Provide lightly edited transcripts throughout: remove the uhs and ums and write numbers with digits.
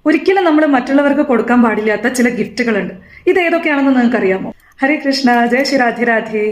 ഒരിക്കലും നമ്മൾ മറ്റുള്ളവർക്ക് കൊടുക്കാൻ പാടില്ലാത്ത ചില ഗിഫ്റ്റുകളുണ്ട്. ഇത് ഏതൊക്കെയാണെന്ന് നിങ്ങൾക്ക് അറിയാമോ? ഹരേ കൃഷ്ണ, ജയ ശ്രീ രാധേ രാധേ.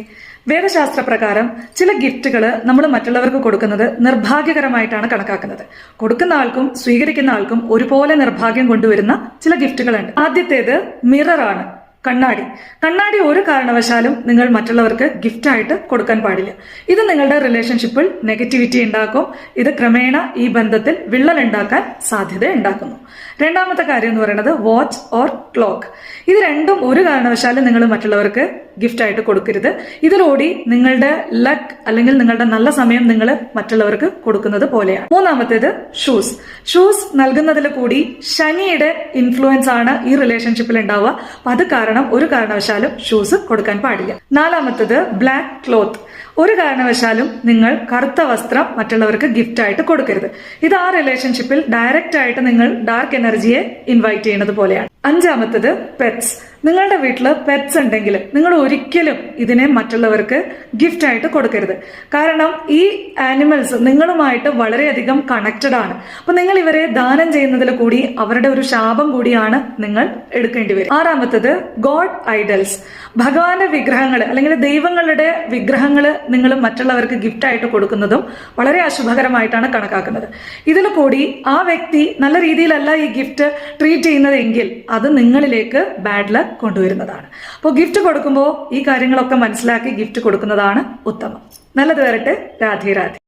വേദശാസ്ത്ര പ്രകാരം ചില ഗിഫ്റ്റുകൾ നമ്മൾ മറ്റുള്ളവർക്ക് കൊടുക്കുന്നത് നിർഭാഗ്യകരമായിട്ടാണ് കണക്കാക്കുന്നത്. കൊടുക്കുന്ന ആൾക്കും സ്വീകരിക്കുന്ന ആൾക്കും ഒരുപോലെ നിർഭാഗ്യം കൊണ്ടുവരുന്ന ചില ഗിഫ്റ്റുകളുണ്ട്. ആദ്യത്തേത് മിററാണ്, കണ്ണാടി ഒരു കാരണവശാലും നിങ്ങൾ മറ്റുള്ളവർക്ക് ഗിഫ്റ്റായിട്ട് കൊടുക്കാൻ പാടില്ല. ഇത് നിങ്ങളുടെ റിലേഷൻഷിപ്പിൽ നെഗറ്റിവിറ്റി ഉണ്ടാക്കും. ഇത് ക്രമേണ ഈ ബന്ധത്തിൽ വിള്ളൽ ഉണ്ടാക്കാൻ സാധ്യത ഉണ്ടാക്കുന്നു. രണ്ടാമത്തെ കാര്യം എന്ന് പറയുന്നത് വാച്ച് ഓർ ക്ലോക്ക്. ഇത് രണ്ടും ഒരു കാരണവശാലും നിങ്ങൾ മറ്റുള്ളവർക്ക് ഗിഫ്റ്റായിട്ട് കൊടുക്കരുത്. ഇതിലൂടെ നിങ്ങളുടെ ലക്ക് അല്ലെങ്കിൽ നിങ്ങളുടെ നല്ല സമയം നിങ്ങൾ മറ്റുള്ളവർക്ക് കൊടുക്കുന്നത് പോലെയാണ്. മൂന്നാമത്തേത് ഷൂസ് നൽകുന്നതിൽ കൂടി ശനിയുടെ ഇൻഫ്ലുവൻസ് ആണ് ഈ റിലേഷൻഷിപ്പിൽ ഉണ്ടാവുക. അപ്പൊ അത് കാരണം ഒരു കാരണവശാലും ഷൂസ് കൊടുക്കാൻ പാടില്ല. നാലാമത്തത് ബ്ലാക്ക് ക്ലോത്ത്. ഒരു കാരണവശാലും നിങ്ങൾ കറുത്ത വസ്ത്രം മറ്റുള്ളവർക്ക് ഗിഫ്റ്റ് ആയിട്ട് കൊടുക്കരുത്. ഇത് ആ റിലേഷൻഷിപ്പിൽ ഡയറക്റ്റ് ആയിട്ട് നിങ്ങൾ ഡാർക്ക് എനർജിയെ ഇൻവൈറ്റ് ചെയ്യുന്നത് പോലെയാണ്. അഞ്ചാമത്തത് പെറ്റ്സ്. നിങ്ങളുടെ വീട്ടിൽ പെറ്റ്സ് ഉണ്ടെങ്കിൽ നിങ്ങൾ ഒരിക്കലും ഇതിനെ മറ്റുള്ളവർക്ക് ഗിഫ്റ്റ് ആയിട്ട് കൊടുക്കരുത്. കാരണം ഈ ആനിമൽസ് നിങ്ങളുമായിട്ട് വളരെയധികം കണക്റ്റഡ് ആണ്. അപ്പൊ നിങ്ങൾ ഇവരെ ദാനം ചെയ്യുന്നതിൽ കൂടി അവരുടെ ഒരു ശാപം കൂടിയാണ് നിങ്ങൾ എടുക്കേണ്ടി വരും. ആറാമത്തത് ഗോഡ് ഐഡൽസ്. ഭഗവാന്റെ വിഗ്രഹങ്ങൾ അല്ലെങ്കിൽ ദൈവങ്ങളുടെ വിഗ്രഹങ്ങൾ നിങ്ങൾ മറ്റുള്ളവർക്ക് ഗിഫ്റ്റ് ആയിട്ട് കൊടുക്കുന്നതും വളരെ അശുഭകരമായിട്ടാണ് കണക്കാക്കുന്നത്. ഇതിൽ കൂടി ആ വ്യക്തി നല്ല രീതിയിലല്ല ഈ ഗിഫ്റ്റ് ട്രീറ്റ് ചെയ്യുന്നതെങ്കിൽ അത് നിങ്ങളിലേക്ക് ബാഡ് ലക്ക് കൊണ്ടുവരുന്നതാണ്. അപ്പോൾ ഗിഫ്റ്റ് കൊടുക്കുമ്പോൾ ഈ കാര്യങ്ങളൊക്കെ മനസ്സിലാക്കി ഗിഫ്റ്റ് കൊടുക്കുന്നതാണ് ഉത്തമം. നല്ലത് വരട്ടെ. രാധേ രാധേ.